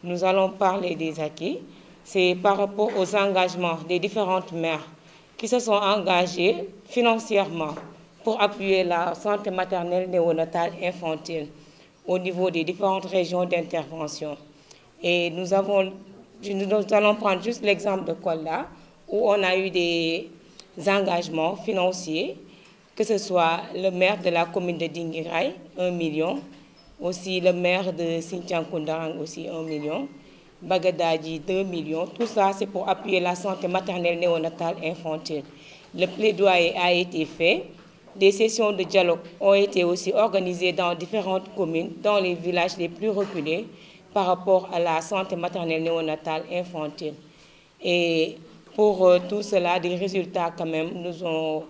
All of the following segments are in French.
Nous allons parler des acquis. C'est par rapport aux engagements des différentes mères qui se sont engagées financièrement pour appuyer la santé maternelle, néonatale, infantile au niveau des différentes régions d'intervention. Et nous allons prendre juste l'exemple de Kolda, où on a eu des engagements financiers, que ce soit le maire de la commune de Dinguiraye, 1 million, aussi le maire de Sinthiang-Koundarang, aussi 1 million, Bagadadji, 2 millions. Tout ça, c'est pour appuyer la santé maternelle, néonatale, infantile. Le plaidoyer a été fait. Des sessions de dialogue ont été aussi organisées dans différentes communes, dans les villages les plus reculés, par rapport à la santé maternelle, néonatale, infantile. Et pour tout cela, des résultats quand même nous ont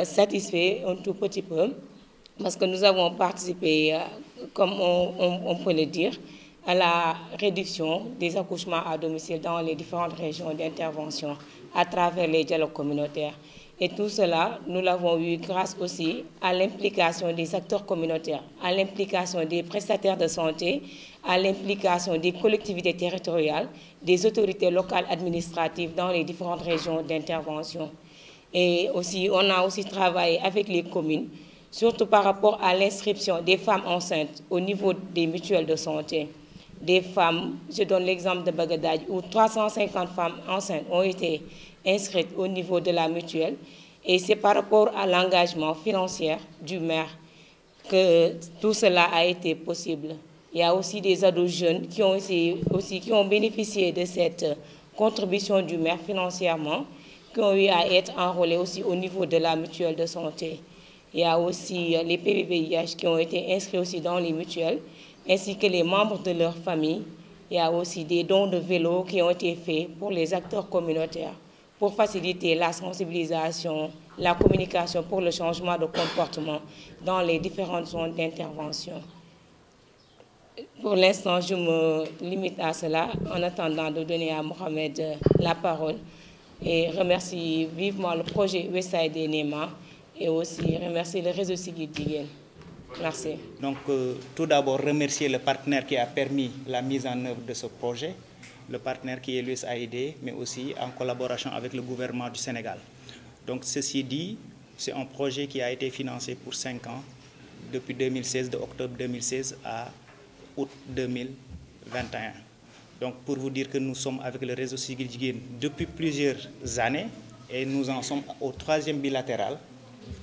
satisfaits un tout petit peu, parce que nous avons participé, comme on peut le dire, à la réduction des accouchements à domicile dans les différentes régions d'intervention à travers les dialogues communautaires. Et tout cela, nous l'avons eu grâce aussi à l'implication des acteurs communautaires, à l'implication des prestataires de santé, à l'implication des collectivités territoriales, des autorités locales administratives dans les différentes régions d'intervention. Et aussi, on a aussi travaillé avec les communes, surtout par rapport à l'inscription des femmes enceintes au niveau des mutuelles de santé. Des femmes, je donne l'exemple de Bagadadji, où 350 femmes enceintes ont été inscrites au niveau de la mutuelle. Et c'est par rapport à l'engagement financier du maire que tout cela a été possible. Il y a aussi des ados jeunes qui ont bénéficié de cette contribution du maire financièrement, qui ont eu à être enrôlés aussi au niveau de la mutuelle de santé. Il y a aussi les PVVIH qui ont été inscrits aussi dans les mutuelles, ainsi que les membres de leur famille. Il y a aussi des dons de vélos qui ont été faits pour les acteurs communautaires, pour faciliter la sensibilisation, la communication pour le changement de comportement dans les différentes zones d'intervention. Pour l'instant, je me limite à cela, en attendant de donner à Mohamed la parole, et remercie vivement le projet USAID NEMA et aussi remercier le réseau Sigil Jigéen. Merci. Donc, tout d'abord, remercier le partenaire qui a permis la mise en œuvre de ce projet, le partenaire qui est l'USAID, mais aussi en collaboration avec le gouvernement du Sénégal. Donc, ceci dit, c'est un projet qui a été financé pour 5 ans, depuis 2016, de octobre 2016 à août 2021. Donc, pour vous dire que nous sommes avec le réseau Sigil Jigéen depuis plusieurs années et nous en sommes au 3e bilatéral,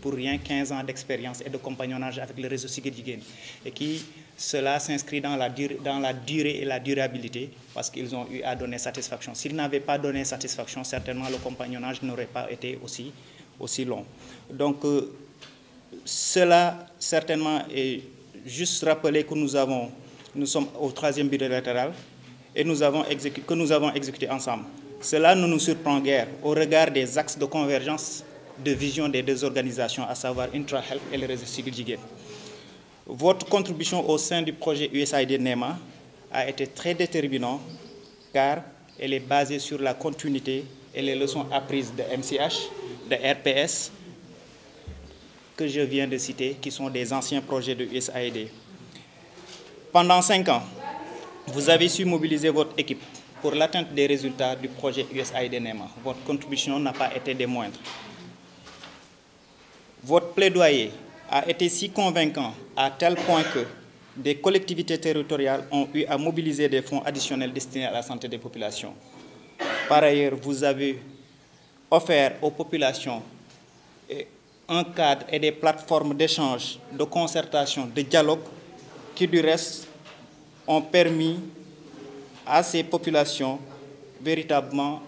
pour rien 15 ans d'expérience et de compagnonnage avec le réseau Sigil Jigéen, et qui cela s'inscrit dans la durée et la durabilité, parce qu'ils ont eu à donner satisfaction. S'ils n'avaient pas donné satisfaction, certainement le compagnonnage n'aurait pas été aussi long. Donc cela certainement est juste rappeler que nous sommes au 3e bilatéral et que nous avons exécuté ensemble. Cela ne nous surprend guère au regard des axes de convergence de vision des deux organisations, à savoir IntraHealth et le réseau Sigil Jigéen. Votre contribution au sein du projet USAID NEMA a été très déterminante, car elle est basée sur la continuité et les leçons apprises de MCH, de RPS, que je viens de citer, qui sont des anciens projets de USAID. Pendant 5 ans, vous avez su mobiliser votre équipe pour l'atteinte des résultats du projet USAID NEMA. Votre contribution n'a pas été des moindres. Votre plaidoyer a été si convaincant à tel point que des collectivités territoriales ont eu à mobiliser des fonds additionnels destinés à la santé des populations. Par ailleurs, vous avez offert aux populations un cadre et des plateformes d'échange, de concertation, de dialogue qui, du reste, ont permis à ces populations véritablement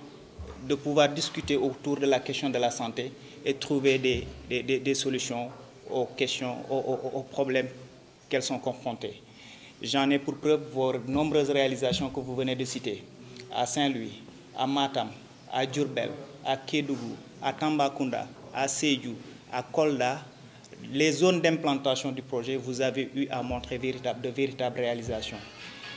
de pouvoir discuter autour de la question de la santé et trouver des solutions aux questions, aux problèmes qu'elles sont confrontées. J'en ai pour preuve vos nombreuses réalisations que vous venez de citer, à Saint-Louis, à Matam, à Diourbel, à Kédougou, à Tambacounda, à Sédhiou, à Kolda. Les zones d'implantation du projet, vous avez eu à montrer de véritables réalisations.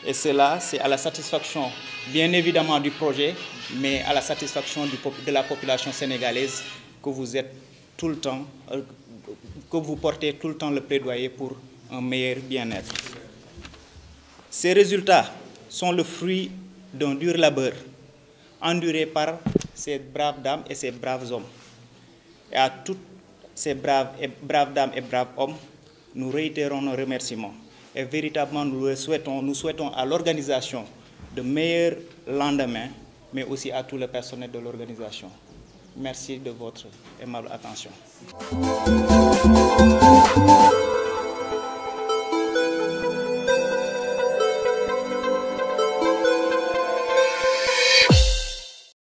Et cela, c'est à la satisfaction, bien évidemment, du projet, mais à la satisfaction de la population sénégalaise que vous êtes tout le temps, que vous portez tout le temps le plaidoyer pour un meilleur bien-être. Ces résultats sont le fruit d'un dur labeur, enduré par ces braves dames et ces braves hommes. Et à toutes ces braves dames et braves hommes, nous réitérons nos remerciements. Et véritablement, nous souhaitons à l'organisation de meilleurs lendemains, mais aussi à tout le personnel de l'organisation. Merci de votre aimable attention.